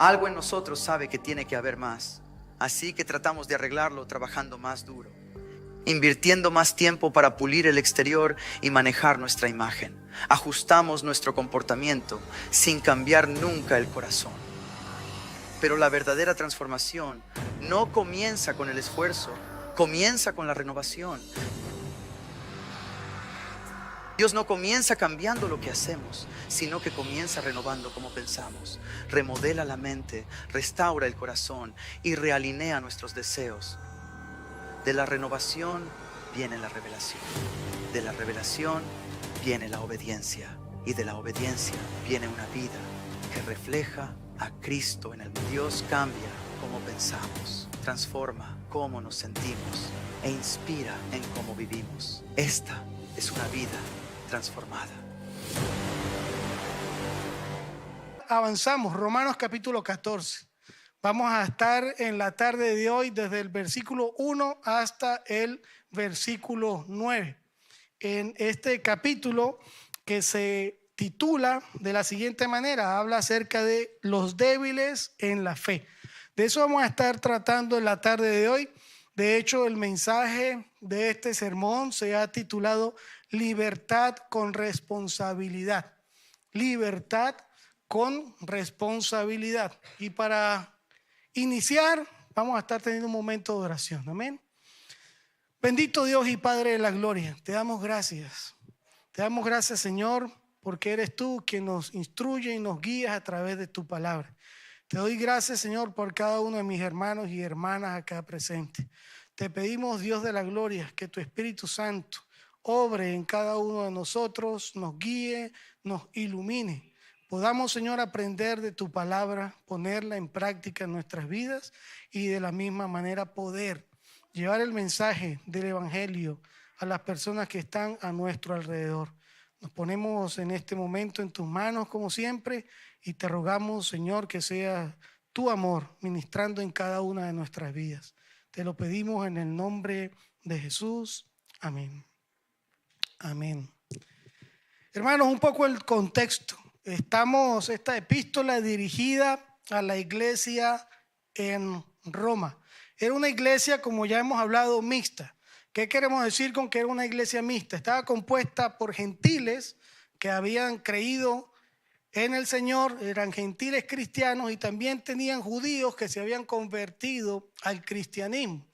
Algo en nosotros sabe que tiene que haber más, así que tratamos de arreglarlo trabajando más duro, invirtiendo más tiempo para pulir el exterior y manejar nuestra imagen. Ajustamos nuestro comportamiento sin cambiar nunca el corazón. Pero la verdadera transformación no comienza con el esfuerzo, comienza con la renovación. Dios no comienza cambiando lo que hacemos, sino que comienza renovando cómo pensamos. Remodela la mente, restaura el corazón y realinea nuestros deseos. De la renovación viene la revelación. De la revelación viene la obediencia. Y de la obediencia viene una vida que refleja a Cristo en el mundo. Dios cambia cómo pensamos, transforma cómo nos sentimos e inspira en cómo vivimos. Esta es una vida transformada. Avanzamos, Romanos capítulo 14. Vamos a estar en la tarde de hoy desde el versículo 1 hasta el versículo 9. En este capítulo que se titula de la siguiente manera, habla acerca de los débiles en la fe. De eso vamos a estar tratando en la tarde de hoy. De hecho, el mensaje de este sermón se ha titulado Libertad con responsabilidad. Libertad con responsabilidad. Y para iniciar, vamos a estar teniendo un momento de oración. Amén. Bendito Dios y Padre de la gloria, te damos gracias. Te damos gracias, Señor, porque eres tú quien nos instruye y nos guías a través de tu palabra. Te doy gracias, Señor, por cada uno de mis hermanos y hermanas acá presentes. Te pedimos, Dios de la gloria, que tu Espíritu Santo obre en cada uno de nosotros, nos guíe, nos ilumine. Podamos, Señor, aprender de tu palabra, ponerla en práctica en nuestras vidas y de la misma manera poder llevar el mensaje del Evangelio a las personas que están a nuestro alrededor. Nos ponemos en este momento en tus manos como siempre y te rogamos, Señor, que sea tu amor ministrando en cada una de nuestras vidas. Te lo pedimos en el nombre de Jesús. Amén. Amén. Hermanos, un poco el contexto. Esta epístola dirigida a la iglesia en Roma. Era una iglesia, como ya hemos hablado, mixta. ¿Qué queremos decir con que era una iglesia mixta? Estaba compuesta por gentiles que habían creído en el Señor, eran gentiles cristianos, y también tenían judíos que se habían convertido al cristianismo.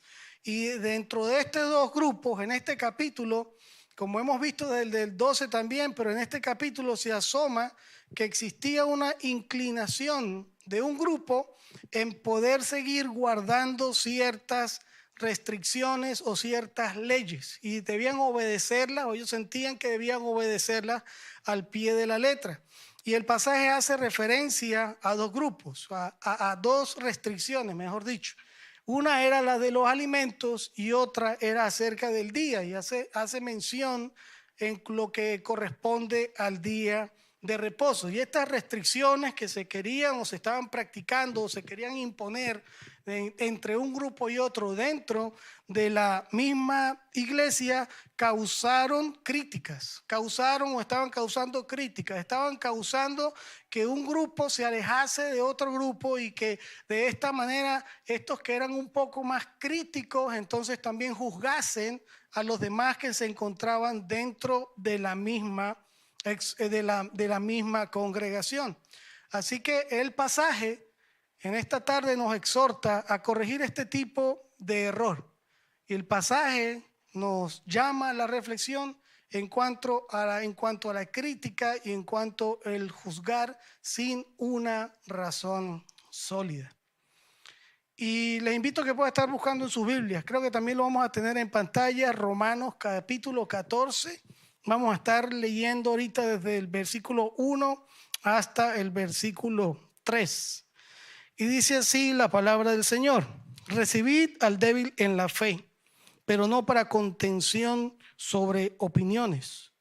Y dentro de estos dos grupos, en este capítulo, como hemos visto desde el 12 también, pero en este capítulo se asoma que existía una inclinación de un grupo en poder seguir guardando ciertas restricciones o ciertas leyes y debían obedecerlas, o ellos sentían que debían obedecerlas al pie de la letra. Y el pasaje hace referencia a dos grupos, a dos restricciones, mejor dicho. Una era la de los alimentos y otra era acerca del día, y hace mención en lo que corresponde al día de reposo. Y estas restricciones que se querían o se estaban practicando o se querían imponer entre un grupo y otro dentro de la misma iglesia causaron críticas, estaban causando que un grupo se alejase de otro grupo y que de esta manera estos que eran un poco más críticos entonces también juzgasen a los demás que se encontraban dentro de la misma congregación. Así que el pasaje en esta tarde nos exhorta a corregir este tipo de error. Y el pasaje nos llama a la reflexión en cuanto a la crítica y en cuanto al juzgar sin una razón sólida. Y les invito a que puedan estar buscando en sus Biblias. Creo que también lo vamos a tener en pantalla. Romanos capítulo 14. Vamos a estar leyendo ahorita desde el versículo 1 hasta el versículo 3. Y dice así la palabra del Señor: recibid al débil en la fe, pero no para contención sobre opiniones,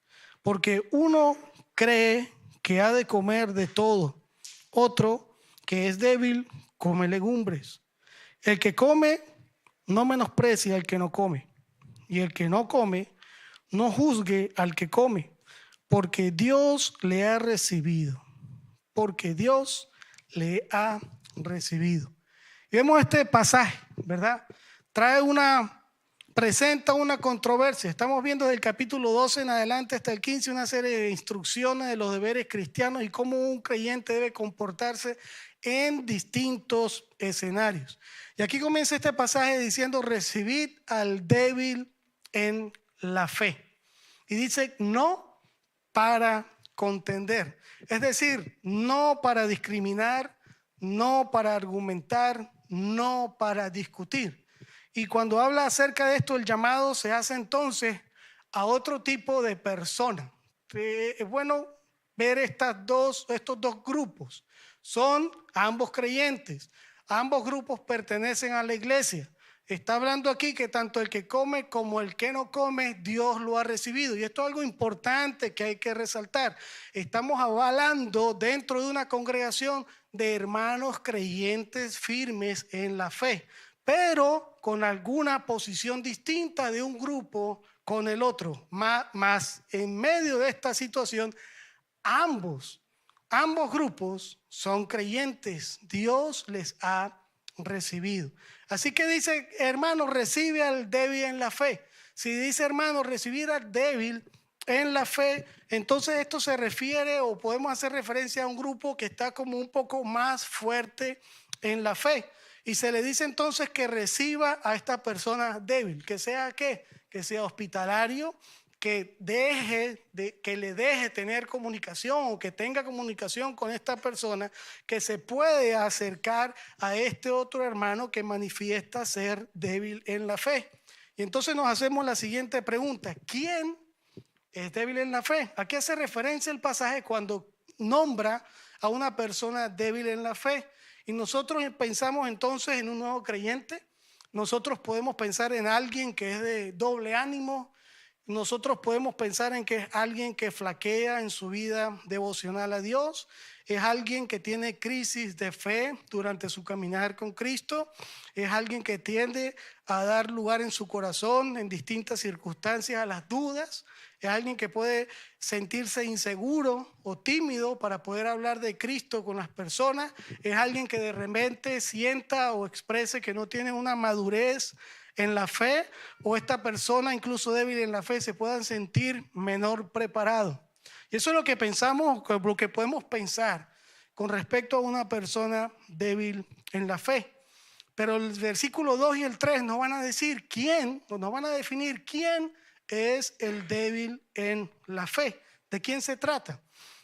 porque uno cree que ha de comer de todo, otro que es débil come legumbres. El que come no menosprecie al que no come, y el que no come no juzgue al que come, porque Dios le ha recibido. recibido. Y vemos este pasaje, ¿verdad? Presenta una controversia. Estamos viendo del capítulo 12 en adelante hasta el 15 una serie de instrucciones de los deberes cristianos y cómo un creyente debe comportarse en distintos escenarios. Y aquí comienza este pasaje diciendo: recibid al débil en la fe. Y dice: no para contender, es decir, no para discriminar, no para argumentar, no para discutir. Y cuando habla acerca de esto, el llamado se hace entonces a otro tipo de persona. Es bueno ver estos dos grupos. Son ambos creyentes. Ambos grupos pertenecen a la iglesia. Está hablando aquí que tanto el que come como el que no come, Dios lo ha recibido. Y esto es algo importante que hay que resaltar. Estamos avalando dentro de una congregación de hermanos creyentes firmes en la fe, pero con alguna posición distinta de un grupo con el otro. Más en medio de esta situación, ambos grupos son creyentes. Dios les ha recibido. Así que dice: hermano, recibe al débil en la fe. Si dice hermano, recibir al débil en la fe, entonces esto se refiere, o podemos hacer referencia a un grupo que está como un poco más fuerte en la fe. Y se le dice entonces que reciba a esta persona débil, que sea ¿qué? Que sea hospitalario, que le deje tener comunicación o que tenga comunicación con esta persona, que se puede acercar a este otro hermano que manifiesta ser débil en la fe. Y entonces nos hacemos la siguiente pregunta: ¿quién es débil en la fe? ¿A qué hace referencia el pasaje cuando nombra a una persona débil en la fe? Y nosotros pensamos entonces en un nuevo creyente. Nosotros podemos pensar en alguien que es de doble ánimo. Nosotros podemos pensar en que es alguien que flaquea en su vida devocional a Dios. Es alguien que tiene crisis de fe durante su caminar con Cristo. Es alguien que tiende a dar lugar en su corazón en distintas circunstancias a las dudas. Es alguien que puede sentirse inseguro o tímido para poder hablar de Cristo con las personas. Es alguien que de repente sienta o exprese que no tiene una madurez en la fe, o esta persona incluso débil en la fe se puedan sentir menor preparado. Y eso es lo que pensamos, lo que podemos pensar con respecto a una persona débil en la fe. Pero el versículo 2 y el 3 nos van a decir quién, o nos van a definir quién es el débil en la fe. ¿De quién se trata?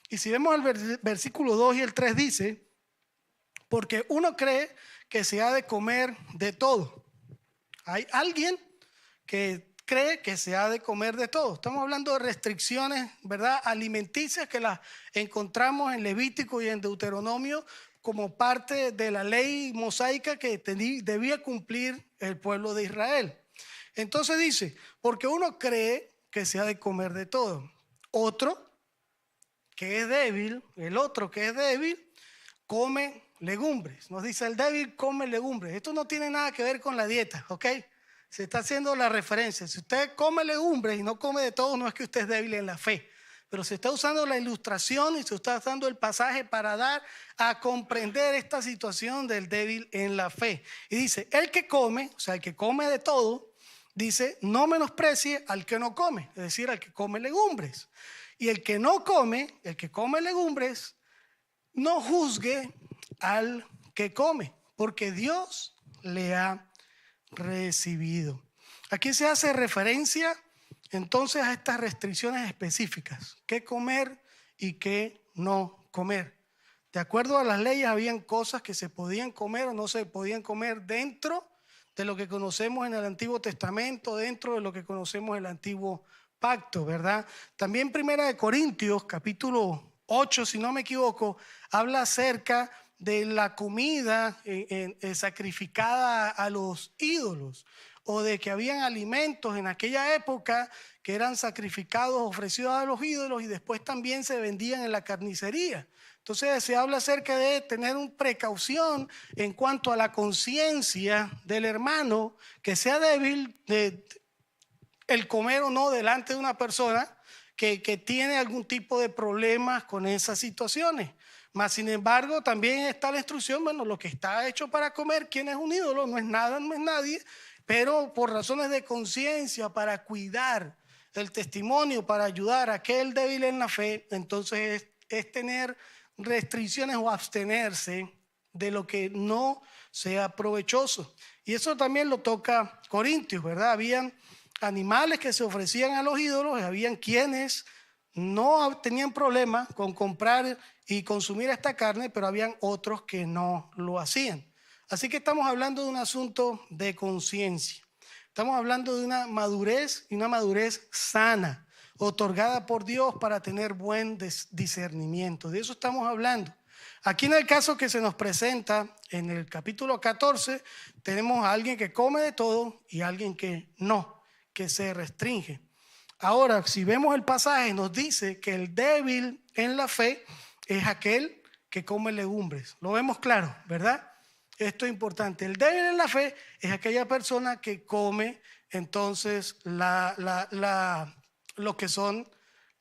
Y si vemos el versículo 2 y el 3 dice: porque uno cree que se ha de comer de todo. Hay alguien que cree que se ha de comer de todo. Estamos hablando de restricciones, ¿verdad?, alimenticias, que las encontramos en Levítico y en Deuteronomio como parte de la ley mosaica que debía cumplir el pueblo de Israel. Entonces dice: porque uno cree que se ha de comer de todo. Otro que es débil, el otro que es débil, come legumbres. Nos dice: el débil come legumbres. Esto no tiene nada que ver con la dieta, ¿ok? Se está haciendo la referencia. Si usted come legumbres y no come de todo, no es que usted es débil en la fe. Pero se está usando la ilustración y se está usando el pasaje para dar a comprender esta situación del débil en la fe. Y dice: el que come, o sea, el que come de todo, dice, no menosprecie al que no come, es decir, al que come legumbres. Y el que no come, el que come legumbres, no juzgue al que come, porque Dios le ha recibido. Aquí se hace referencia entonces a estas restricciones específicas: qué comer y qué no comer. De acuerdo a las leyes, habían cosas que se podían comer o no se podían comer dentro de lo que conocemos en el Antiguo Testamento, dentro de lo que conocemos en el Antiguo Pacto, ¿verdad? También Primera de Corintios, capítulo 8, si no me equivoco, habla acerca de la comida sacrificada a los ídolos, o de que habían alimentos en aquella época que eran sacrificados, ofrecidos a los ídolos, y después también se vendían en la carnicería. Entonces se habla acerca de tener una precaución en cuanto a la conciencia del hermano que sea débil, de el comer o no delante de una persona que tiene algún tipo de problemas con esas situaciones. Mas, sin embargo, también está la instrucción, bueno, lo que está hecho para comer, ¿quién es un ídolo? No es nada, no es nadie, pero por razones de conciencia, para cuidar el testimonio, para ayudar a aquel débil en la fe, entonces es tener restricciones o abstenerse de lo que no sea provechoso. Y eso también lo toca Corintios, ¿verdad? Habían animales que se ofrecían a los ídolos, y habían quienes no tenían problema con comprar y consumir esta carne, pero habían otros que no lo hacían. Así que estamos hablando de un asunto de conciencia. Estamos hablando de una madurez, y una madurez sana, otorgada por Dios para tener buen discernimiento. De eso estamos hablando. Aquí en el caso que se nos presenta en el capítulo 14, tenemos a alguien que come de todo y a alguien que no, que se restringe. Ahora, si vemos el pasaje, nos dice que el débil en la fe es aquel que come legumbres. Lo vemos claro, ¿verdad? Esto es importante. El débil en la fe es aquella persona que come entonces lo que son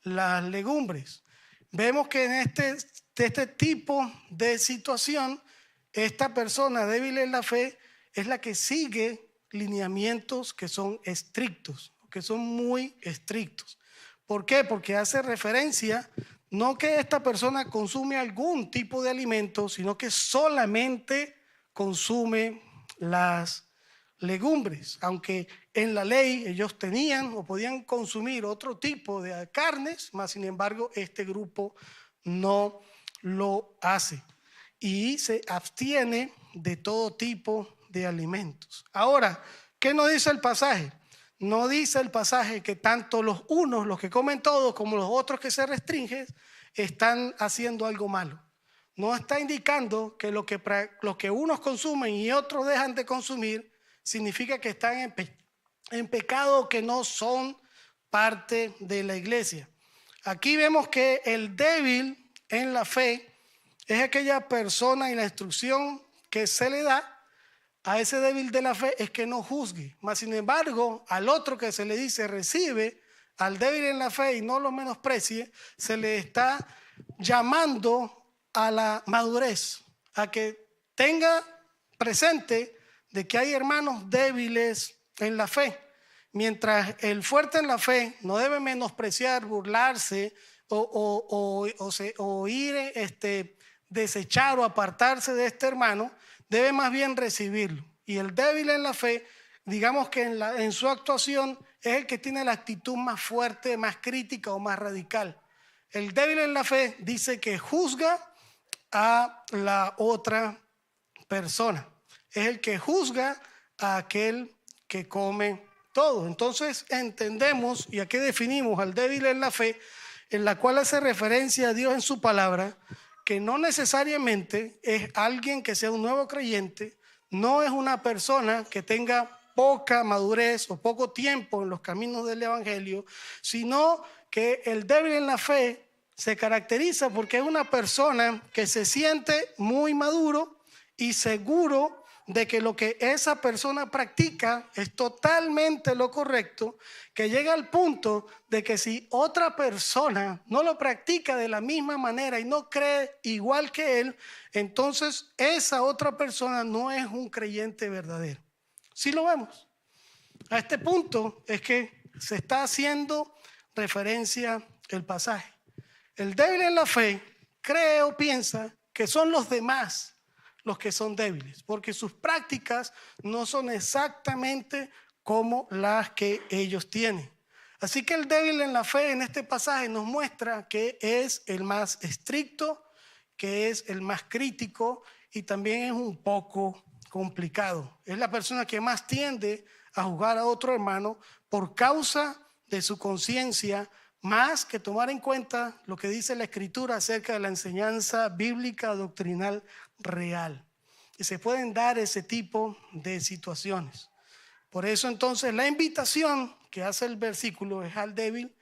las legumbres. Vemos que en este tipo de situación, esta persona débil en la fe es la que sigue lineamientos que son estrictos, que son muy estrictos. ¿Por qué? Porque hace referencia no que esta persona consume algún tipo de alimento, sino que solamente consume las legumbres, aunque en la ley ellos tenían o podían consumir otro tipo de carnes, mas sin embargo este grupo no lo hace y se abstiene de todo tipo de alimentos. Ahora, ¿qué nos dice el pasaje? No dice el pasaje que tanto los unos, los que comen todo, como los otros que se restringen, están haciendo algo malo. No está indicando que lo que unos consumen y otros dejan de consumir significa que están en pecado, que no son parte de la iglesia. Aquí vemos que el débil en la fe es aquella persona, y la instrucción que se le da a ese débil de la fe es que no juzgue. Mas sin embargo, al otro que se le dice recibe, al débil en la fe y no lo menosprecie, se le está llamando a la madurez, a que tenga presente de que hay hermanos débiles en la fe. Mientras el fuerte en la fe no debe menospreciar, burlarse o ir desechar o apartarse de este hermano, debe más bien recibirlo. Y el débil en la fe, digamos que en su actuación es el que tiene la actitud más fuerte, más crítica o más radical. El débil en la fe dice que juzga a la otra persona. Es el que juzga a aquel que come todo. Entonces entendemos, y aquí definimos al débil en la fe, en la cual hace referencia a Dios en su palabra, que no necesariamente es alguien que sea un nuevo creyente, no es una persona que tenga poca madurez o poco tiempo en los caminos del evangelio, sino que el débil en la fe se caracteriza porque es una persona que se siente muy maduro y seguro de que lo que esa persona practica es totalmente lo correcto, que llega al punto de que si otra persona no lo practica de la misma manera y no cree igual que él, entonces esa otra persona no es un creyente verdadero. ¿Sí lo vemos? A este punto es que se está haciendo referencia el pasaje. El débil en la fe cree o piensa que son los demás los que son débiles, porque sus prácticas no son exactamente como las que ellos tienen. Así que el débil en la fe en este pasaje nos muestra que es el más estricto, que es el más crítico y también es un poco complicado. Es la persona que más tiende a juzgar a otro hermano por causa de su conciencia, más que tomar en cuenta lo que dice la Escritura acerca de la enseñanza bíblica doctrinal real. Y se pueden dar ese tipo de situaciones. Por eso entonces la invitación que hace el versículo es al débil,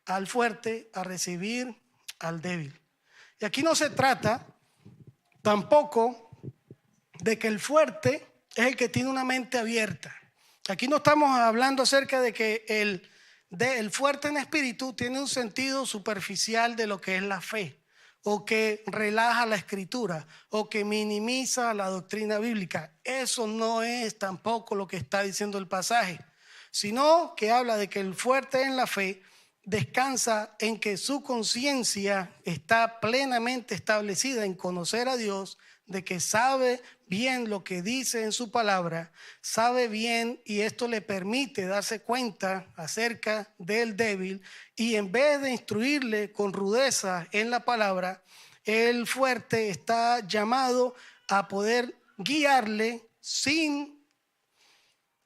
al fuerte, a recibir al débil. Y aquí no se trata tampoco de que el fuerte es el que tiene una mente abierta. Aquí no estamos hablando acerca de que el fuerte en espíritu tiene un sentido superficial de lo que es la fe. o que relaja la escritura o que minimiza la doctrina bíblica. Eso no es tampoco lo que está diciendo el pasaje, sino que habla de que el fuerte en la fe descansa en que su conciencia está plenamente establecida en conocer a Dios, de que sabe bien lo que dice en su palabra, sabe bien, y esto le permite darse cuenta acerca del débil, y en vez de instruirle con rudeza en la palabra, el fuerte está llamado a poder guiarle sin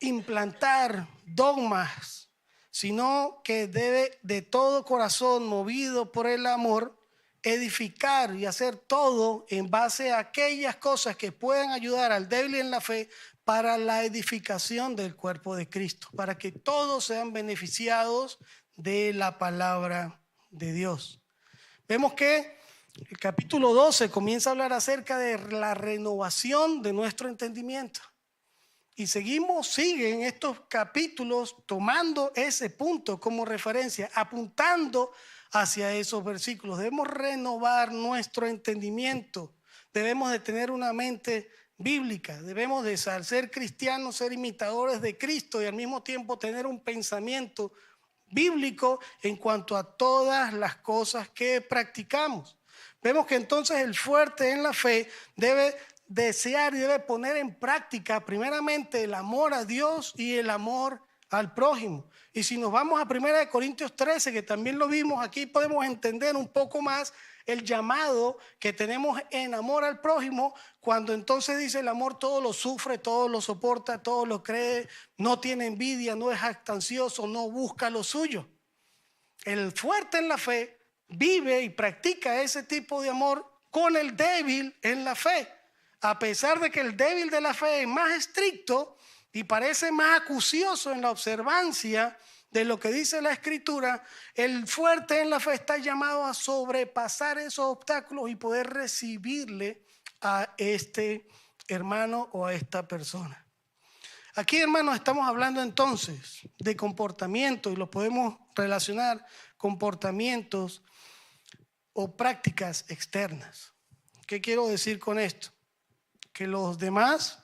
implantar dogmas, sino que debe de todo corazón, movido por el amor, edificar y hacer todo en base a aquellas cosas que puedan ayudar al débil en la fe para la edificación del cuerpo de Cristo, para que todos sean beneficiados de la palabra de Dios. Vemos que el capítulo 12 comienza a hablar acerca de la renovación de nuestro entendimiento. Y sigue en estos capítulos tomando ese punto como referencia, apuntando hacia esos versículos. Debemos renovar nuestro entendimiento, debemos de tener una mente bíblica, debemos de ser cristianos, ser imitadores de Cristo y al mismo tiempo tener un pensamiento bíblico en cuanto a todas las cosas que practicamos. Vemos que entonces el fuerte en la fe debe desear y debe poner en práctica primeramente el amor a Dios y el amor al prójimo. Y si nos vamos a 1 Corintios 13, que también lo vimos aquí, podemos entender un poco más el llamado que tenemos en amor al prójimo, cuando entonces dice el amor todo lo sufre, todo lo soporta, todo lo cree, no tiene envidia, no es jactancioso, no busca lo suyo. El fuerte en la fe vive y practica ese tipo de amor con el débil en la fe. A pesar de que el débil de la fe es más estricto y parece más acucioso en la observancia de lo que dice la Escritura, el fuerte en la fe está llamado a sobrepasar esos obstáculos y poder recibirle a este hermano o a esta persona. Aquí, hermanos, estamos hablando entonces de comportamiento y lo podemos relacionar comportamientos o prácticas externas. ¿Qué quiero decir con esto? Que los demás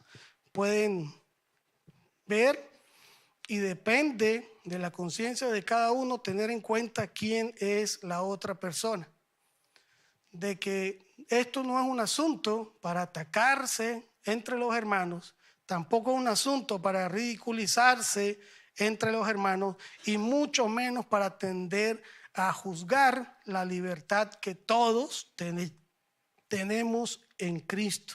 pueden ver y depende de la conciencia de cada uno tener en cuenta quién es la otra persona. De que esto no es un asunto para atacarse entre los hermanos, tampoco es un asunto para ridiculizarse entre los hermanos y mucho menos para tender a juzgar la libertad que todos tenemos en Cristo.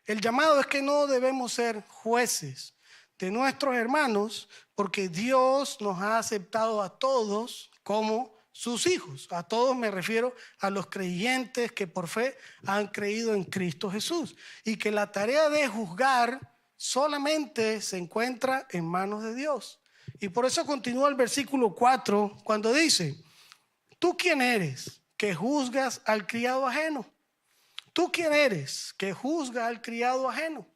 El llamado es que no debemos ser jueces de nuestros hermanos, porque Dios nos ha aceptado a todos como sus hijos. A todos me refiero a los creyentes que por fe han creído en Cristo Jesús. Y que la tarea de juzgar solamente se encuentra en manos de Dios. Y por eso continúa el versículo 4 cuando dice: ¿tú quién eres que juzgas al criado ajeno? ¿Tú quién eres que juzga al criado ajeno?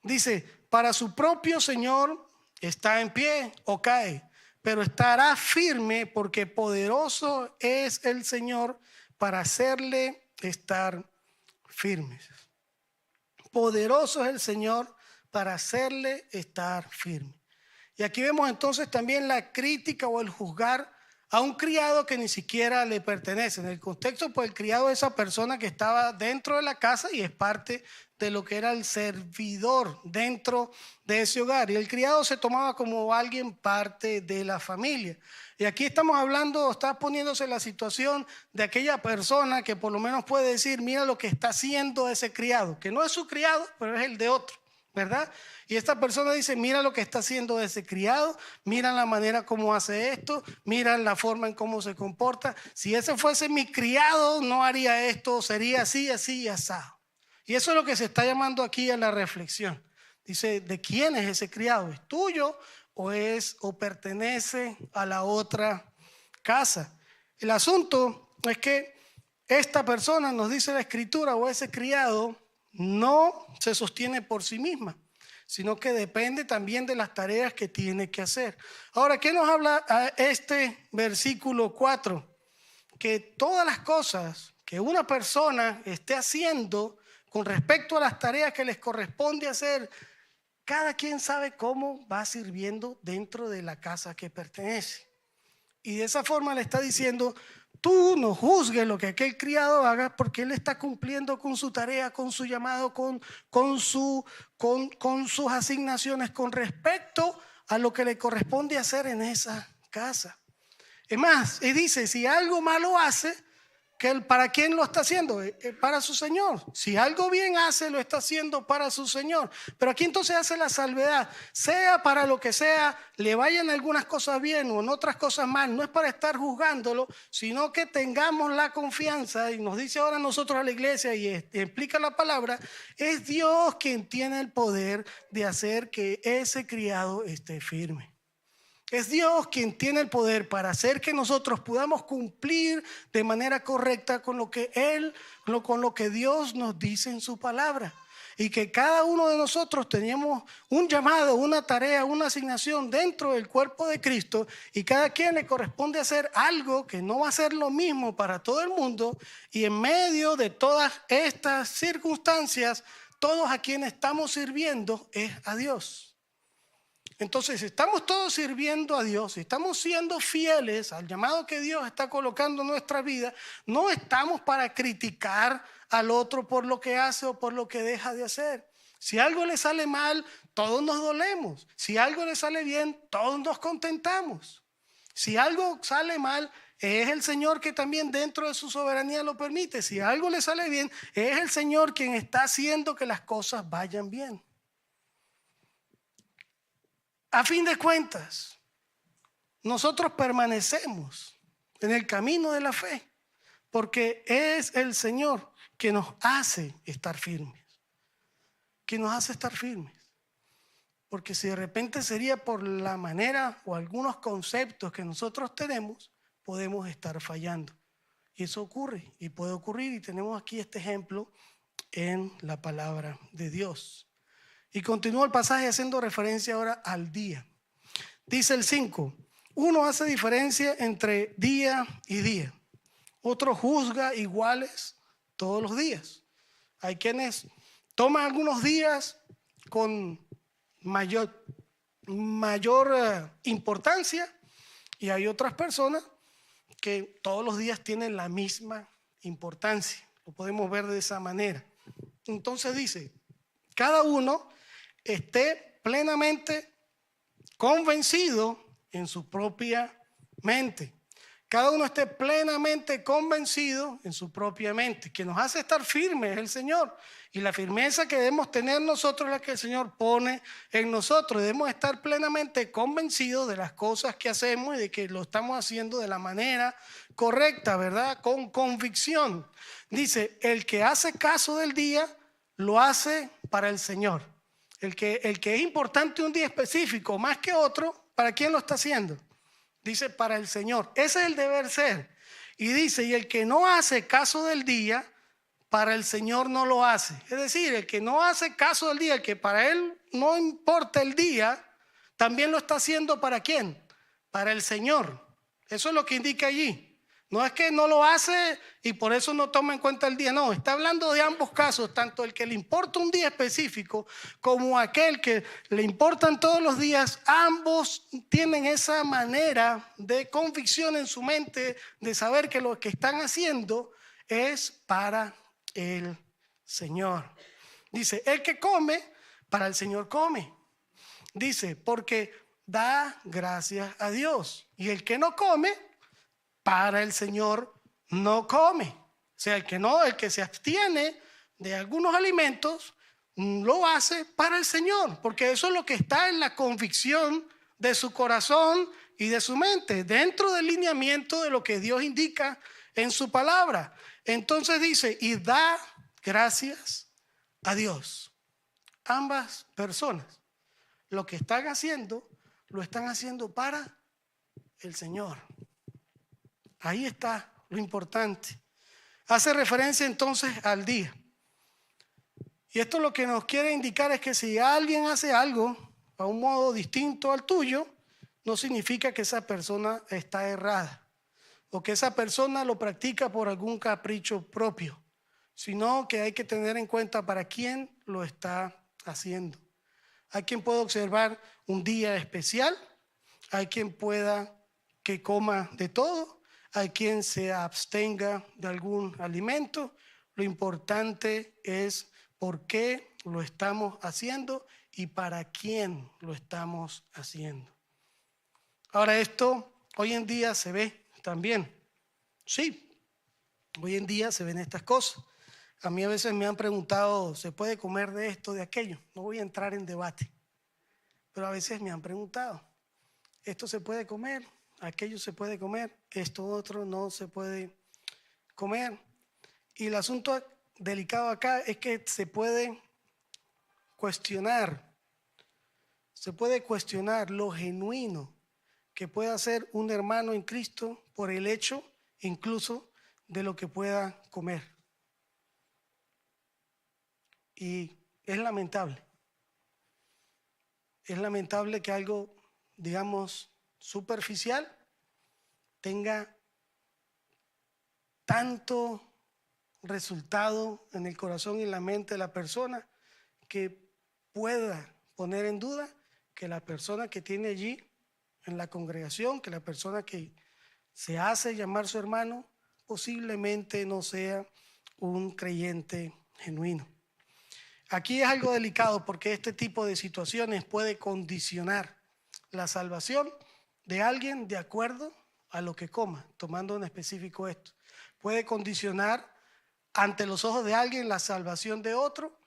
Dice: para su propio Señor está en pie o cae, pero estará firme, porque poderoso es el Señor para hacerle estar firme. Poderoso es el Señor para hacerle estar firme. Y aquí vemos entonces también la crítica o el juzgar a un criado que ni siquiera le pertenece. En el contexto, pues el criado es esa persona que estaba dentro de la casa y es parte de lo que era el servidor dentro de ese hogar. Y el criado se tomaba como alguien parte de la familia. Y aquí estamos hablando, está poniéndose la situación de aquella persona que por lo menos puede decir: mira lo que está haciendo ese criado, que no es su criado, pero es el de otro, ¿verdad? Y esta persona dice: mira lo que está haciendo ese criado, mira la manera como hace esto, mira la forma en cómo se comporta. Si ese fuese mi criado, no haría esto, sería así, así y asado. Y eso es lo que se está llamando aquí a la reflexión. Dice: ¿de quién es ese criado? ¿Es tuyo o pertenece a la otra casa? El asunto es que esta persona, nos dice la Escritura, o ese criado, no se sostiene por sí misma, sino que depende también de las tareas que tiene que hacer. Ahora, ¿qué nos habla este versículo 4? Que todas las cosas que una persona esté haciendo con respecto a las tareas que les corresponde hacer, cada quien sabe cómo va sirviendo dentro de la casa que pertenece. Y de esa forma le está diciendo, tú no juzgues lo que aquel criado haga, porque él está cumpliendo con su tarea, con su llamado, con sus asignaciones con respecto a lo que le corresponde hacer en esa casa. Es más, y dice, si algo malo hace, ¿para quién lo está haciendo? Para su Señor. Si algo bien hace, lo está haciendo para su Señor. Pero aquí entonces hace la salvedad. Sea para lo que sea, le vayan algunas cosas bien o en otras cosas mal. No es para estar juzgándolo, sino que tengamos la confianza. Y nos dice ahora nosotros a la iglesia y explica la palabra. Es Dios quien tiene el poder de hacer que ese criado esté firme. Es Dios quien tiene el poder para hacer que nosotros podamos cumplir de manera correcta con lo que con lo que Dios nos dice en su palabra. Y que cada uno de nosotros teníamos un llamado, una tarea, una asignación dentro del cuerpo de Cristo. Y cada quien le corresponde hacer algo que no va a ser lo mismo para todo el mundo. Y en medio de todas estas circunstancias, todos a quienes estamos sirviendo es a Dios. Entonces, estamos todos sirviendo a Dios, estamos siendo fieles al llamado que Dios está colocando en nuestra vida. No estamos para criticar al otro por lo que hace o por lo que deja de hacer. Si algo le sale mal, todos nos dolemos. Si algo le sale bien, todos nos contentamos. Si algo sale mal, es el Señor que también dentro de su soberanía lo permite. Si algo le sale bien, es el Señor quien está haciendo que las cosas vayan bien. A fin de cuentas, nosotros permanecemos en el camino de la fe porque es el Señor que nos hace estar firmes. Que nos hace estar firmes. Porque si de repente sería por la manera o algunos conceptos que nosotros tenemos, podemos estar fallando. Y eso ocurre y puede ocurrir, y tenemos aquí este ejemplo en la palabra de Dios. Y continúa el pasaje haciendo referencia ahora al día. Dice el 5, uno hace diferencia entre día y día. Otro juzga iguales todos los días. Hay quienes toman algunos días con mayor importancia y hay otras personas que todos los días tienen la misma importancia. Lo podemos ver de esa manera. Entonces dice, cada uno esté plenamente convencido en su propia mente. Cada uno esté plenamente convencido en su propia mente. Que nos hace estar firmes es el Señor. Y la firmeza que debemos tener nosotros es la que el Señor pone en nosotros. Debemos estar plenamente convencidos de las cosas que hacemos y de que lo estamos haciendo de la manera correcta, ¿verdad? Con convicción. Dice, el que hace caso del día, lo hace para el Señor. El que es importante un día específico más que otro, ¿para quién lo está haciendo? Dice, para el Señor. Ese es el deber ser. Y dice, y el que no hace caso del día, para el Señor no lo hace. Es decir, el que no hace caso del día, el que para él no importa el día, también lo está haciendo ¿para quién? Para el Señor. Eso es lo que indica allí. No es que no lo hace y por eso no toma en cuenta el día. No, está hablando de ambos casos, tanto el que le importa un día específico como aquel que le importan todos los días. Ambos tienen esa manera de convicción en su mente de saber que lo que están haciendo es para el Señor. Dice, el que come, para el Señor come. Dice, porque da gracias a Dios. Y el que no come, para el Señor no come. O sea, el que se abstiene de algunos alimentos, lo hace para el Señor, porque eso es lo que está en la convicción de su corazón y de su mente, dentro del lineamiento de lo que Dios indica en su palabra. Entonces dice, y da gracias a Dios. Ambas personas, lo que están haciendo, lo están haciendo para el Señor. Ahí está lo importante. Hace referencia entonces al día. Y esto lo que nos quiere indicar es que si alguien hace algo a un modo distinto al tuyo, no significa que esa persona está errada. o que esa persona lo practica por algún capricho propio, sino que hay que tener en cuenta para quién lo está haciendo. Hay quien pueda observar un día especial, hay quien pueda que coma de todo, hay quien se abstenga de algún alimento. Lo importante es por qué lo estamos haciendo y para quién lo estamos haciendo. Ahora, esto hoy en día se ve también. Sí, hoy en día se ven estas cosas. A mí a veces me han preguntado, ¿se puede comer de esto, de aquello? No voy a entrar en debate, pero a veces me han preguntado, ¿esto se puede comer? ¿Aquello se puede comer? ¿Esto otro no se puede comer? Y el asunto delicado acá es que se puede cuestionar lo genuino que pueda ser un hermano en Cristo por el hecho incluso de lo que pueda comer. Y es lamentable que algo, digamos, superficial tenga tanto resultado en el corazón y en la mente de la persona que pueda poner en duda que la persona que tiene allí en la congregación, que la persona que se hace llamar su hermano, posiblemente no sea un creyente genuino. Aquí es algo delicado porque este tipo de situaciones puede condicionar la salvación de alguien de acuerdo a lo que coma, tomando en específico esto. Puede condicionar ante los ojos de alguien la salvación de otro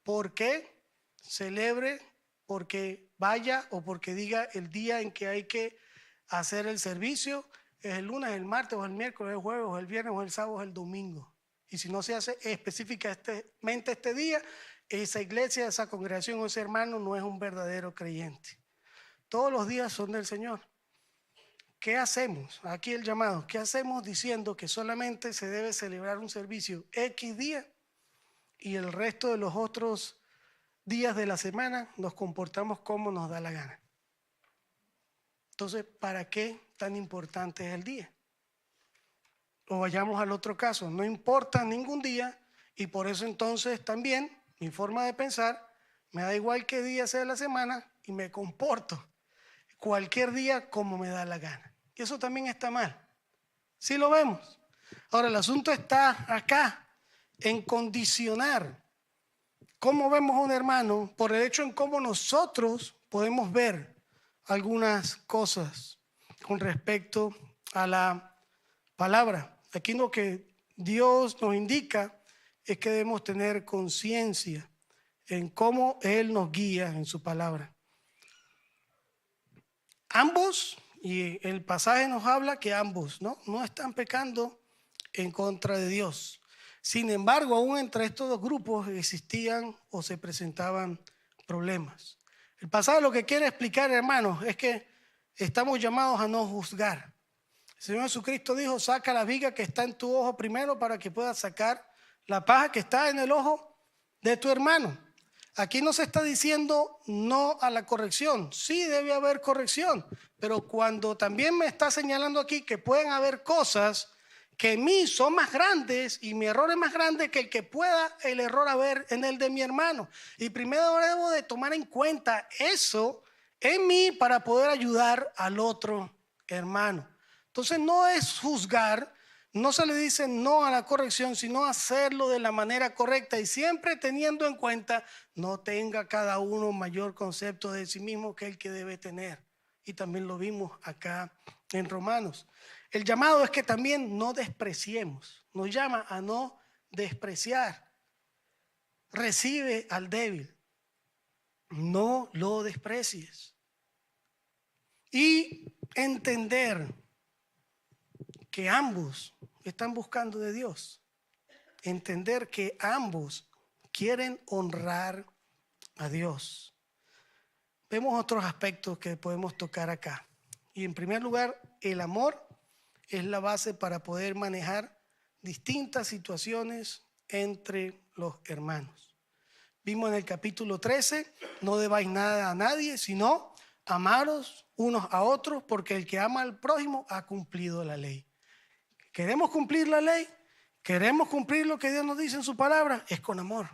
porque celebre, porque vaya o porque diga el día en que hay que hacer el servicio es el lunes, el martes o el miércoles, el jueves o el viernes o el sábado o el domingo. Y si no se hace específicamente este día, esa iglesia, esa congregación o ese hermano no es un verdadero creyente. Todos los días son del Señor. ¿Qué hacemos? Aquí el llamado. ¿Qué hacemos diciendo que solamente se debe celebrar un servicio X día y el resto de los otros días de la semana nos comportamos como nos da la gana? Entonces, ¿para qué tan importante es el día? O vayamos al otro caso, no importa ningún día y por eso entonces también mi forma de pensar me da igual qué día sea de la semana y me comporto cualquier día como me da la gana. Y eso también está mal. ¿Sí lo vemos? Ahora el asunto está acá en condicionar cómo vemos a un hermano por el hecho en cómo nosotros podemos ver algunas cosas con respecto a la palabra. Aquí lo que Dios nos indica es que debemos tener conciencia en cómo Él nos guía en su palabra. Ambos, y el pasaje nos habla que ambos no están pecando en contra de Dios. Sin embargo, aún entre estos dos grupos existían o se presentaban problemas. El pasaje lo que quiere explicar, hermanos, es que estamos llamados a no juzgar. El Señor Jesucristo dijo, saca la viga que está en tu ojo primero para que puedas sacar la paja que está en el ojo de tu hermano. Aquí no se está diciendo no a la corrección. Sí debe haber corrección, pero cuando también me está señalando aquí que pueden haber cosas que en mí son más grandes y mi error es más grande que el que pueda el error haber en el de mi hermano. Y primero debo de tomar en cuenta eso en mí para poder ayudar al otro hermano. Entonces no es juzgar, no se le dice no a la corrección, sino hacerlo de la manera correcta y siempre teniendo en cuenta no tenga cada uno mayor concepto de sí mismo que el que debe tener. Y también lo vimos acá en Romanos. El llamado es que también no despreciemos, nos llama a no despreciar. Recibe al débil, no lo desprecies. Y entender que ambos están buscando de Dios. Entender que ambos quieren honrar a Dios. Vemos otros aspectos que podemos tocar acá. Y en primer lugar, el amor es la base para poder manejar distintas situaciones entre los hermanos. Vimos en el capítulo 13, no debáis nada a nadie, sino amaros unos a otros, porque el que ama al prójimo ha cumplido la ley. ¿Queremos cumplir la ley? ¿Queremos cumplir lo que Dios nos dice en su palabra? Es con amor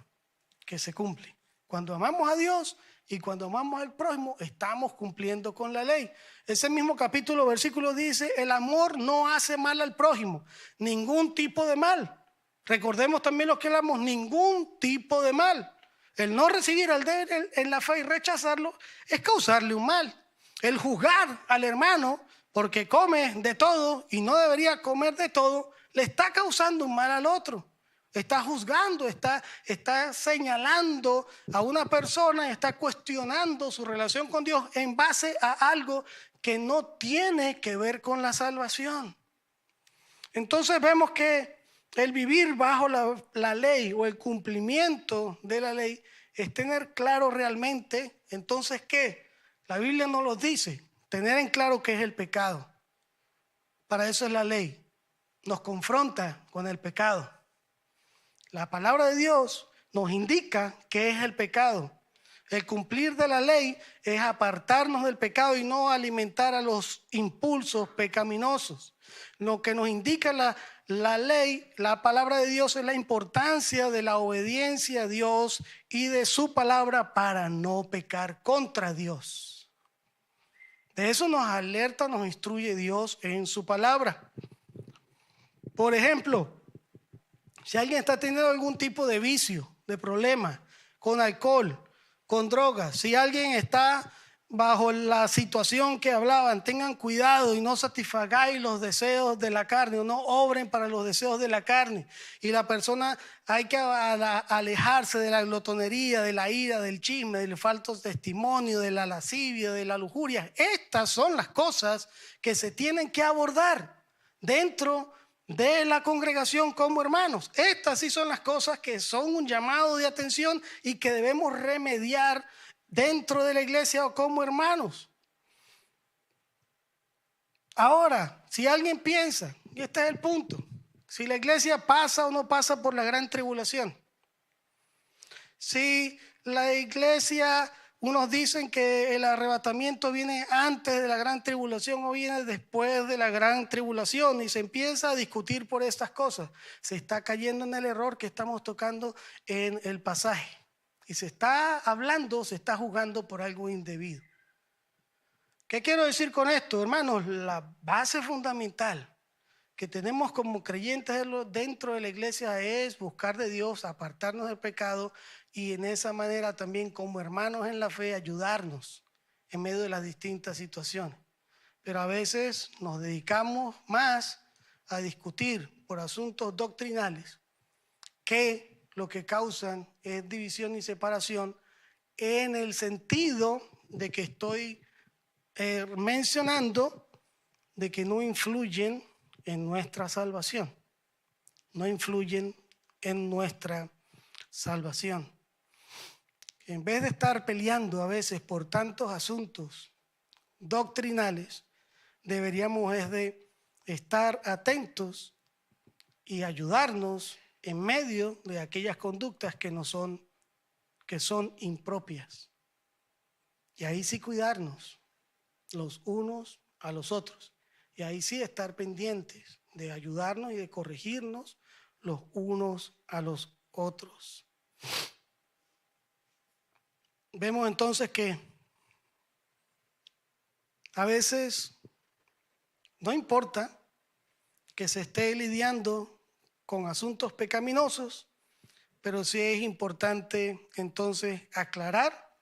que se cumple. Cuando amamos a Dios y cuando amamos al prójimo, estamos cumpliendo con la ley. Ese mismo capítulo, versículo dice, el amor no hace mal al prójimo, ningún tipo de mal. Recordemos también lo que hablamos, ningún tipo de mal. El no recibir al de él en la fe y rechazarlo es causarle un mal. El juzgar al hermano porque come de todo y no debería comer de todo, le está causando un mal al otro. Está juzgando, está señalando a una persona, está cuestionando su relación con Dios en base a algo que no tiene que ver con la salvación. Entonces vemos que el vivir bajo la ley o el cumplimiento de la ley es tener claro realmente, entonces, ¿qué? La Biblia nos lo dice, tener en claro qué es el pecado. Para eso es la ley. Nos confronta con el pecado. La palabra de Dios nos indica qué es el pecado. El cumplir de la ley es apartarnos del pecado y no alimentar a los impulsos pecaminosos. Lo que nos indica la ley, la palabra de Dios, es la importancia de la obediencia a Dios y de su palabra para no pecar contra Dios. De eso nos alerta, nos instruye Dios en su palabra. Por ejemplo, si alguien está teniendo algún tipo de vicio, de problema, con alcohol, con drogas, si alguien está bajo la situación que hablaban, tengan cuidado y no satisfagáis los deseos de la carne o no obren para los deseos de la carne. Y la persona hay que alejarse de la glotonería, de la ira, del chisme, del falso testimonio, de la lascivia, de la lujuria. Estas son las cosas que se tienen que abordar dentro de la congregación como hermanos. Estas sí son las cosas que son un llamado de atención y que debemos remediar dentro de la iglesia o como hermanos. Ahora, si alguien piensa, y este es el punto, si la iglesia pasa o no pasa por la gran tribulación, si la iglesia, unos dicen que el arrebatamiento viene antes de la gran tribulación o viene después de la gran tribulación y se empieza a discutir por estas cosas, se está cayendo en el error que estamos tocando en el pasaje. Y se está hablando, se está juzgando por algo indebido. ¿Qué quiero decir con esto, hermanos? La base fundamental que tenemos como creyentes dentro de la iglesia es buscar de Dios, apartarnos del pecado y en esa manera también como hermanos en la fe ayudarnos en medio de las distintas situaciones. Pero a veces nos dedicamos más a discutir por asuntos doctrinales que lo que causan es división y separación en el sentido de que estoy mencionando de que no influyen en nuestra salvación. No influyen en nuestra salvación. En vez de estar peleando a veces por tantos asuntos doctrinales, deberíamos es de estar atentos y ayudarnos en medio de aquellas conductas que son impropias. Y ahí sí cuidarnos los unos a los otros. Y ahí sí estar pendientes de ayudarnos y de corregirnos los unos a los otros. Vemos entonces que a veces no importa que se esté lidiando con asuntos pecaminosos, pero sí es importante entonces aclarar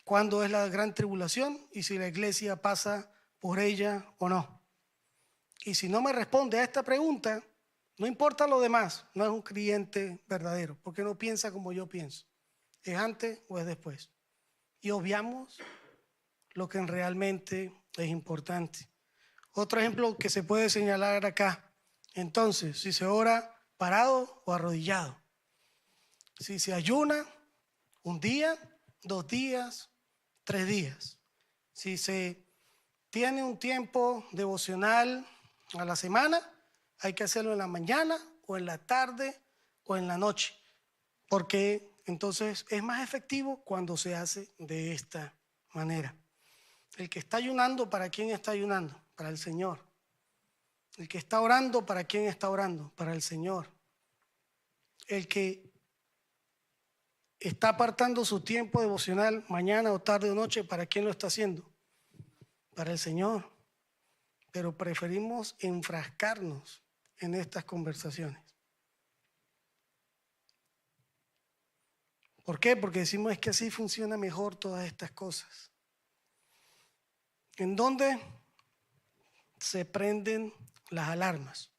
cuándo es la gran tribulación y si la iglesia pasa por ella o no. Y si no me responde a esta pregunta, no importa lo demás, no es un creyente verdadero, porque no piensa como yo pienso. ¿Es antes o es después? Y obviamos lo que realmente es importante. Otro ejemplo que se puede señalar acá. Entonces, si se ora parado o arrodillado. Si se ayuna un día, 2 días, 3 días. Si se tiene un tiempo devocional a la semana, hay que hacerlo en la mañana o en la tarde o en la noche. Porque entonces es más efectivo cuando se hace de esta manera. El que está ayunando, ¿para quién está ayunando? Para el Señor. El que está orando, ¿para quién está orando? Para el Señor. El que está apartando su tiempo devocional mañana o tarde o noche, ¿para quién lo está haciendo? Para el Señor. Pero preferimos enfrascarnos en estas conversaciones. ¿Por qué? Porque decimos es que así funciona mejor todas estas cosas. ¿En dónde se prenden las alarmas?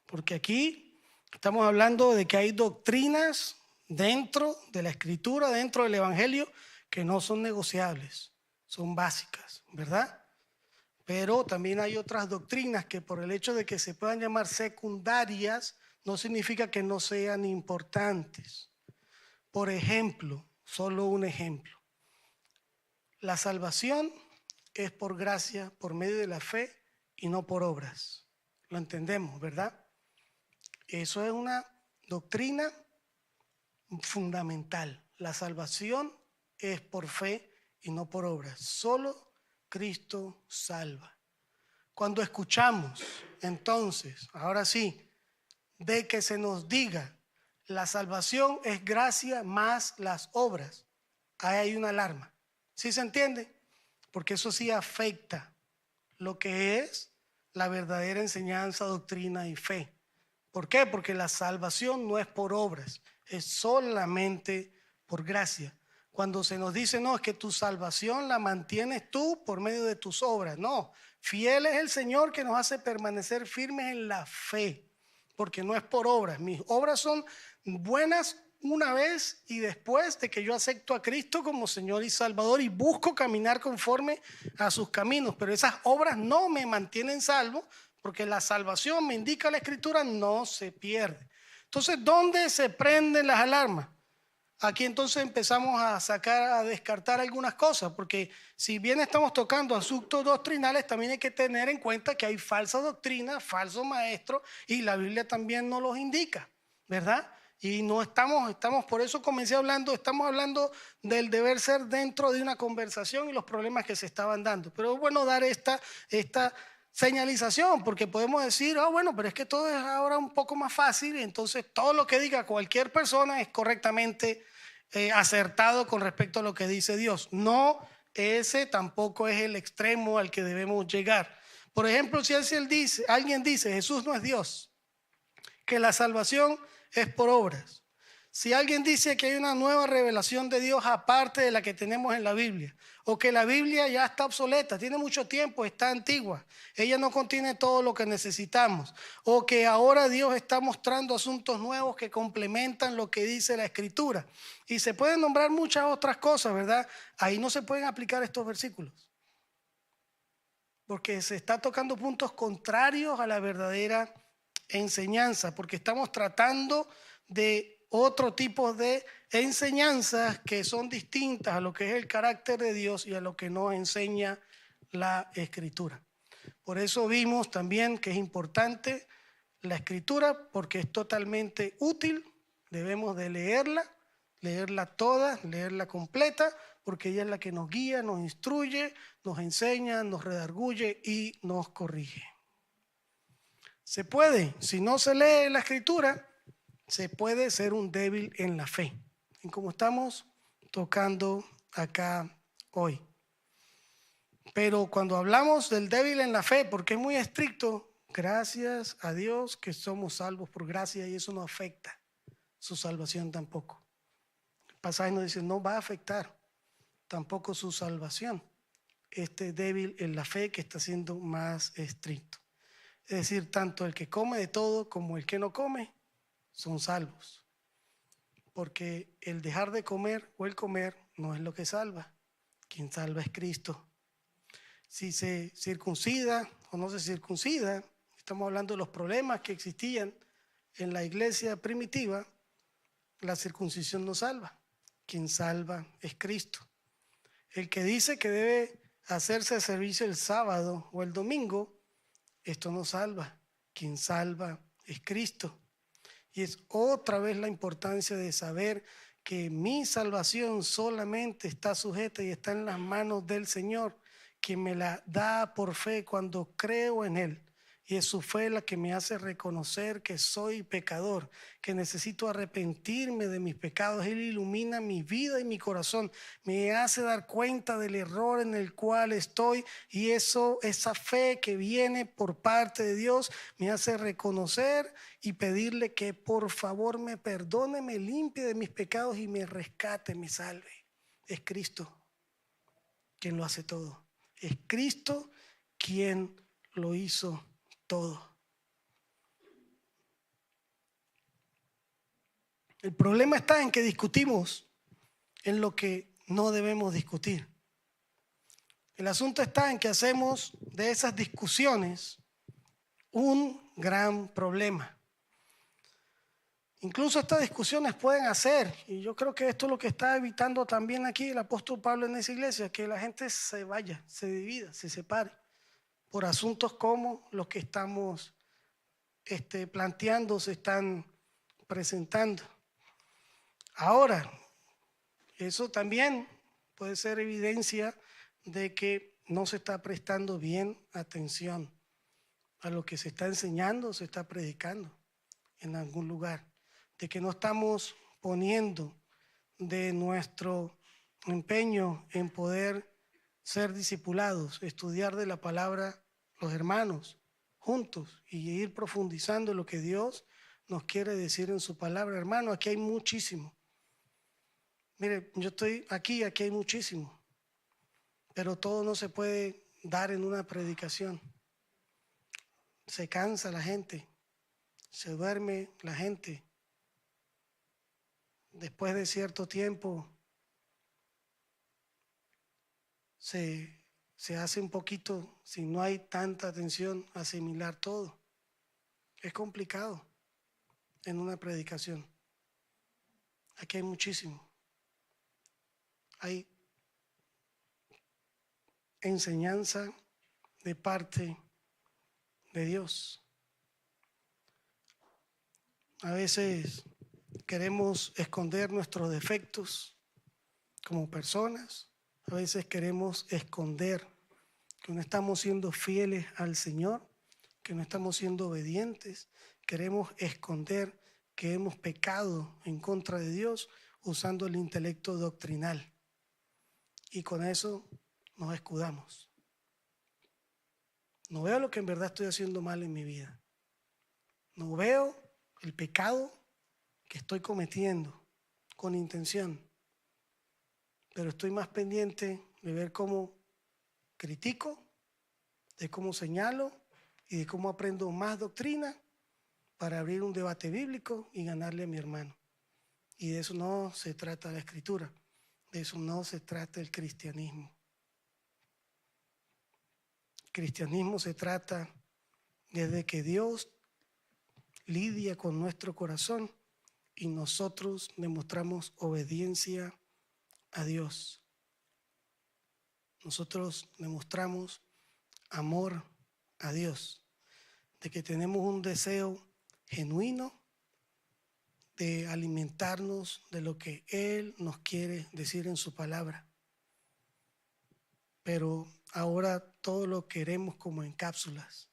Porque aquí estamos hablando de que hay doctrinas dentro de la Escritura, dentro del Evangelio, que no son negociables, son básicas, ¿verdad? Pero también hay otras doctrinas que por el hecho de que se puedan llamar secundarias, no significa que no sean importantes. Por ejemplo, solo un ejemplo. La salvación es por gracia, por medio de la fe y no por obras. Lo entendemos, ¿verdad? Eso es una doctrina fundamental. La salvación es por fe y no por obras. Solo Cristo salva. Cuando escuchamos, entonces, ahora sí, de que se nos diga la salvación es gracia más las obras, ahí hay una alarma. ¿Sí se entiende? Porque eso sí afecta lo que es la verdadera enseñanza, doctrina y fe. ¿Por qué? Porque la salvación no es por obras, es solamente por gracia. Cuando se nos dice, no, es que tu salvación la mantienes tú por medio de tus obras. No, fiel es el Señor que nos hace permanecer firmes en la fe, porque no es por obras. Mis obras son buenas una vez y después de que yo acepto a Cristo como Señor y Salvador y busco caminar conforme a sus caminos. Pero esas obras no me mantienen salvo, porque la salvación, me indica la Escritura, no se pierde. Entonces, ¿dónde se prenden las alarmas? Aquí entonces empezamos a descartar algunas cosas, porque si bien estamos tocando asuntos doctrinales, también hay que tener en cuenta que hay falsa doctrina, falsos maestros, y la Biblia también nos los indica, ¿verdad? Y no estamos, por eso comencé hablando, estamos hablando del deber ser dentro de una conversación y los problemas que se estaban dando. Pero es bueno dar esta señalización, porque podemos decir, bueno, pero es que todo es ahora un poco más fácil, y entonces todo lo que diga cualquier persona es correctamente acertado con respecto a lo que dice Dios. No, ese tampoco es el extremo al que debemos llegar. Por ejemplo, si alguien dice Jesús no es Dios, que la salvación es por obras. Si alguien dice que hay una nueva revelación de Dios aparte de la que tenemos en la Biblia, o que la Biblia ya está obsoleta, tiene mucho tiempo, está antigua, ella no contiene todo lo que necesitamos, o que ahora Dios está mostrando asuntos nuevos que complementan lo que dice la Escritura. Y se pueden nombrar muchas otras cosas, ¿verdad? Ahí no se pueden aplicar estos versículos, porque se está tocando puntos contrarios a la verdadera enseñanza, porque estamos tratando de otro tipo de enseñanzas que son distintas a lo que es el carácter de Dios y a lo que nos enseña la Escritura. Por eso vimos también que es importante la Escritura, porque es totalmente útil. Debemos de leerla toda, leerla completa, porque ella es la que nos guía, nos instruye, nos enseña, nos redarguye y nos corrige. Se puede, si no se lee la Escritura, se puede ser un débil en la fe, y como estamos tocando acá hoy. Pero cuando hablamos del débil en la fe, porque es muy estricto, gracias a Dios que somos salvos por gracia, y eso no afecta su salvación tampoco. El pasaje nos dice, no va a afectar tampoco su salvación, este débil en la fe que está siendo más estricto. Es decir, tanto el que come de todo como el que no come son salvos, porque el dejar de comer o el comer no es lo que salva. Quien salva es Cristo. Si se circuncida o no se circuncida, estamos hablando de los problemas que existían en la iglesia primitiva. La circuncisión no salva. Quien salva es Cristo. El que dice que debe hacerse servicio el sábado o el domingo, esto no salva. Quien salva es Cristo. Y es otra vez la importancia de saber que mi salvación solamente está sujeta y está en las manos del Señor, quien me la da por fe cuando creo en Él. Y es su fe la que me hace reconocer que soy pecador, que necesito arrepentirme de mis pecados. Él ilumina mi vida y mi corazón. Me hace dar cuenta del error en el cual estoy. Y esa fe que viene por parte de Dios me hace reconocer y pedirle que por favor me perdone, me limpie de mis pecados y me rescate, me salve. Es Cristo quien lo hace todo. Es Cristo quien lo hizo todo. El problema está en que discutimos en lo que no debemos discutir. El asunto está en que hacemos de esas discusiones un gran problema. Incluso estas discusiones pueden hacer, y yo creo que esto es lo que está evitando también aquí el apóstol Pablo en esa iglesia, que la gente se vaya, se divida, se separe por asuntos como los que estamos planteando, se están presentando. Ahora, eso también puede ser evidencia de que no se está prestando bien atención a lo que se está enseñando, se está predicando en algún lugar, de que no estamos poniendo de nuestro empeño en poder ser discipulados, estudiar de la palabra los hermanos juntos y ir profundizando en lo que Dios nos quiere decir en su palabra. Hermano, aquí hay muchísimo. Mire, yo estoy aquí hay muchísimo, pero todo no se puede dar en una predicación. Se cansa la gente, se duerme la gente. Después de cierto tiempo se hace un poquito, si no hay tanta atención, asimilar todo. Es complicado en una predicación. Aquí hay muchísimo. Hay enseñanza de parte de Dios. A veces queremos esconder nuestros defectos como personas. A veces queremos esconder que no estamos siendo fieles al Señor, que no estamos siendo obedientes. Queremos esconder que hemos pecado en contra de Dios usando el intelecto doctrinal. Y con eso nos escudamos. No veo lo que en verdad estoy haciendo mal en mi vida. No veo el pecado que estoy cometiendo con intención. Pero estoy más pendiente de ver cómo critico, de cómo señalo y de cómo aprendo más doctrina para abrir un debate bíblico y ganarle a mi hermano. Y de eso no se trata la Escritura, de eso no se trata el cristianismo. El cristianismo se trata desde que Dios lidia con nuestro corazón y nosotros demostramos obediencia a Dios. Nosotros demostramos amor a Dios, de que tenemos un deseo genuino de alimentarnos de lo que Él nos quiere decir en su palabra. Pero ahora todo lo queremos como en cápsulas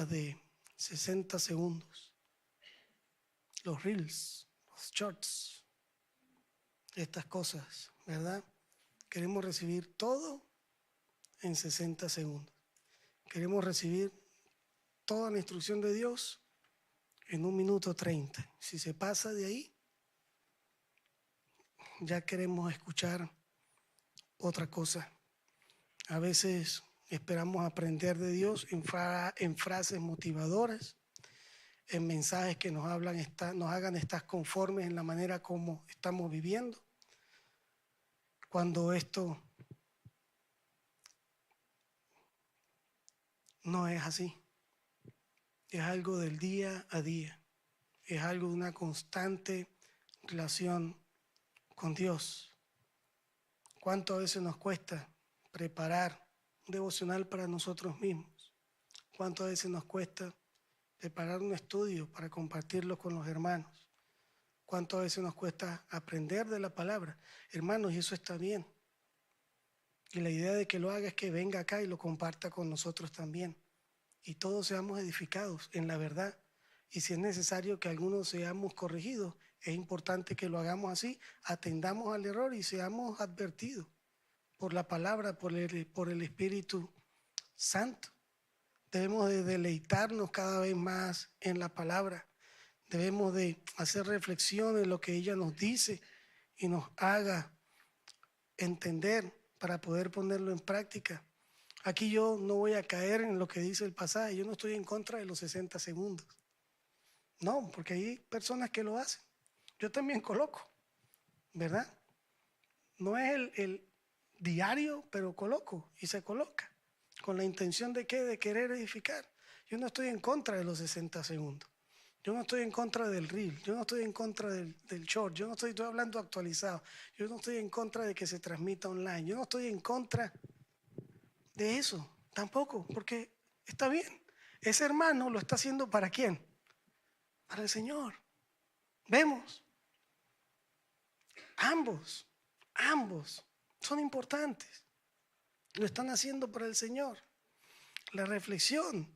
de 60 segundos, los reels, los shorts, estas cosas, ¿verdad? Queremos recibir todo en 60 segundos. Queremos recibir toda la instrucción de Dios en 1 minuto 30. Si se pasa de ahí, ya queremos escuchar otra cosa. A veces esperamos aprender de Dios en frases motivadoras, en mensajes que nos hagan estar conformes en la manera como estamos viviendo, cuando esto no es así. Es algo del día a día, es algo de una constante relación con Dios. ¿Cuánto a veces nos cuesta preparar un devocional para nosotros mismos? ¿Cuánto a veces nos cuesta preparar un estudio para compartirlo con los hermanos? ¿Cuánto a veces nos cuesta aprender de la palabra? Hermanos, y eso está bien. Y la idea de que lo haga es que venga acá y lo comparta con nosotros también. y todos seamos edificados en la verdad. Y si es necesario que algunos seamos corregidos, es importante que lo hagamos así, atendamos al error y seamos advertidos por la palabra, por el Espíritu Santo. Debemos de deleitarnos cada vez más en la palabra. Debemos de hacer reflexión en lo que ella nos dice y nos haga entender para poder ponerlo en práctica. Aquí yo no voy a caer en lo que dice el pasaje. Yo no estoy en contra de los 60 segundos. No, porque hay personas que lo hacen. Yo también coloco, ¿verdad? No es el diario, pero coloco y se coloca. ¿Con la intención de qué? De querer edificar. Yo no estoy en contra de los 60 segundos. Yo no estoy en contra del reel. Yo no estoy en contra del short. Yo no estoy hablando actualizado. Yo no estoy en contra de que se transmita online. Yo no estoy en contra de eso tampoco, porque está bien. Ese hermano lo está haciendo ¿para quién? Para el Señor. Vemos. Ambos son importantes. Lo están haciendo para el Señor. La reflexión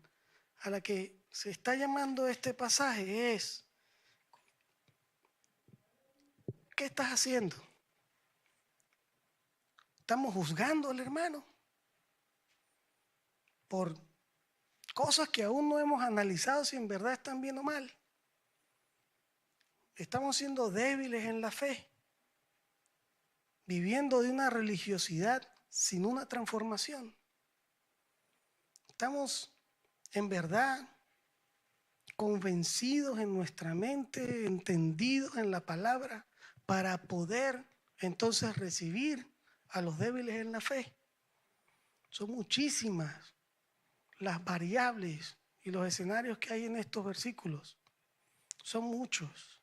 a la que se está llamando este pasaje es: ¿qué estás haciendo? ¿Estamos juzgando al hermano por cosas que aún no hemos analizado si en verdad están bien o mal? ¿Estamos siendo débiles en la fe, viviendo de una religiosidad sin una transformación? ¿Estamos en verdad convencidos en nuestra mente, entendidos en la palabra, para poder entonces recibir a los débiles en la fe? Son muchísimas las variables y los escenarios que hay en estos versículos. Son muchos.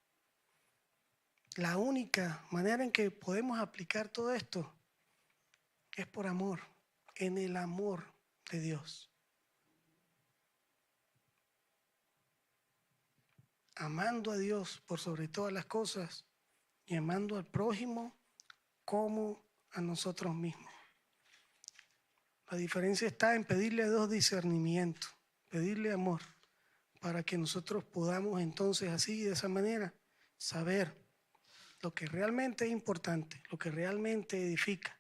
La única manera en que podemos aplicar todo esto es por amor, en el amor de Dios. Amando a Dios por sobre todas las cosas y amando al prójimo como a nosotros mismos. La diferencia está en pedirle a Dios discernimiento, pedirle amor, para que nosotros podamos entonces así, de esa manera, saber lo que realmente es importante, lo que realmente edifica,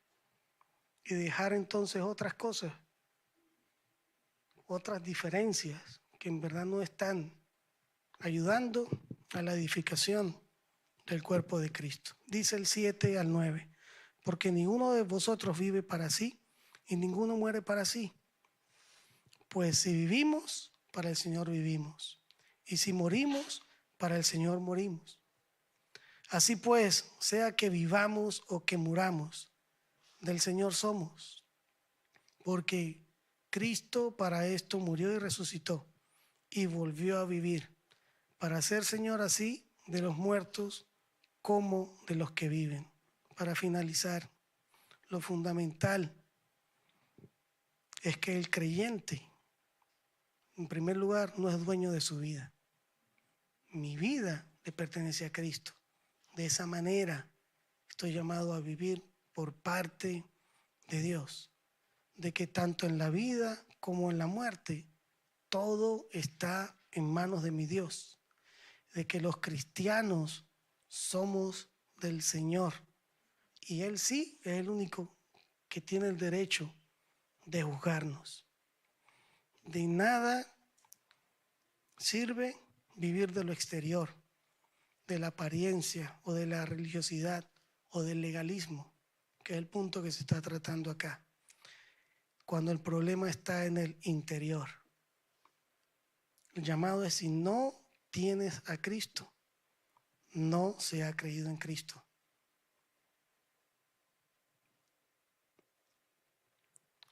y dejar entonces otras cosas, otras diferencias que en verdad no están ayudando a la edificación del cuerpo de Cristo. Dice el 7 al 9, porque ninguno de vosotros vive para sí y ninguno muere para sí. Pues si vivimos, para el Señor vivimos, y si morimos, para el Señor morimos. Así pues, sea que vivamos o que muramos, del Señor somos, porque Cristo para esto murió y resucitó y volvió a vivir, para ser Señor así de los muertos como de los que viven. Para finalizar, lo fundamental es que el creyente, en primer lugar, no es dueño de su vida. Mi vida le pertenece a Cristo. De esa manera estoy llamado a vivir por parte de Dios, de que tanto en la vida como en la muerte, todo está en manos de mi Dios, de que los cristianos somos del Señor y Él sí es el único que tiene el derecho de juzgarnos. De nada sirve vivir de lo exterior, de la apariencia o de la religiosidad o del legalismo, que es el punto que se está tratando acá, cuando el problema está en el interior. El llamado es: si no tienes a Cristo, no se ha creído en Cristo.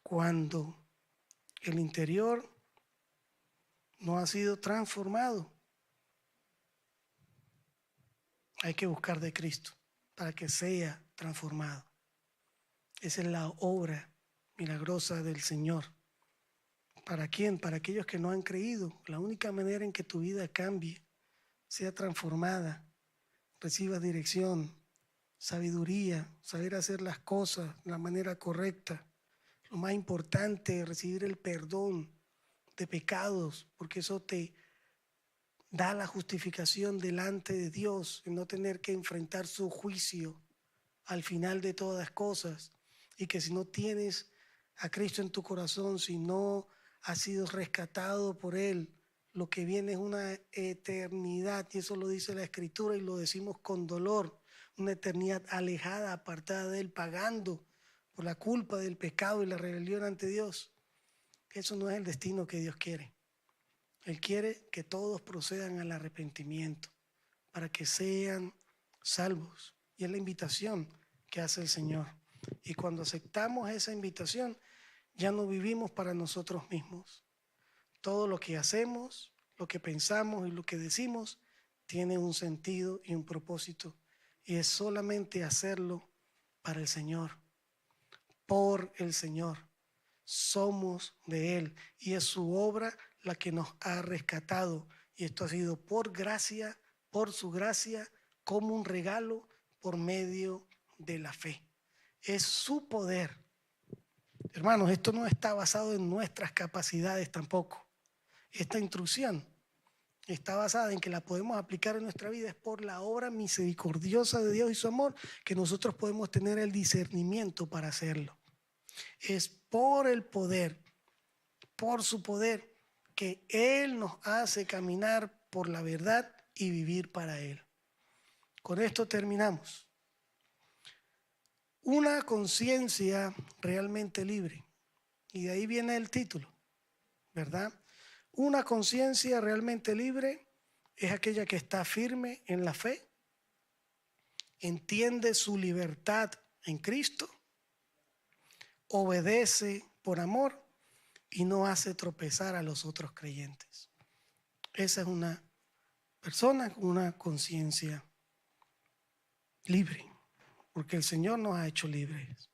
Cuando el interior no ha sido transformado, hay que buscar de Cristo para que sea transformado. Esa es la obra milagrosa del Señor. ¿Para quién? Para aquellos que no han creído. La única manera en que tu vida cambie, sea transformada, reciba dirección, sabiduría, saber hacer las cosas de la manera correcta. Lo más importante es recibir el perdón de pecados, porque eso te da la justificación delante de Dios, en no tener que enfrentar su juicio al final de todas cosas. Y que si no tienes a Cristo en tu corazón, si no has sido rescatado por Él, lo que viene es una eternidad, y eso lo dice la Escritura y lo decimos con dolor, una eternidad alejada, apartada de Él, pagando por la culpa del pecado y la rebelión ante Dios. Eso no es el destino que Dios quiere. Él quiere que todos procedan al arrepentimiento para que sean salvos. Y es la invitación que hace el Señor. Y cuando aceptamos esa invitación, ya no vivimos para nosotros mismos. Todo lo que hacemos, lo que pensamos y lo que decimos tiene un sentido y un propósito. Y es solamente hacerlo para el Señor, por el Señor. Somos de Él y es su obra la que nos ha rescatado. Y esto ha sido por gracia, por su gracia, como un regalo por medio de la fe. Es su poder. Hermanos, esto no está basado en nuestras capacidades tampoco. Esta instrucción está basada en que la podemos aplicar en nuestra vida. Es por la obra misericordiosa de Dios y su amor que nosotros podemos tener el discernimiento para hacerlo. Es por el poder, por su poder, que Él nos hace caminar por la verdad y vivir para Él. Con esto terminamos. Una conciencia realmente libre. Y de ahí viene el título, ¿verdad? Una conciencia realmente libre es aquella que está firme en la fe, entiende su libertad en Cristo, obedece por amor y no hace tropezar a los otros creyentes. Esa es una persona con una conciencia libre, porque el Señor nos ha hecho libres.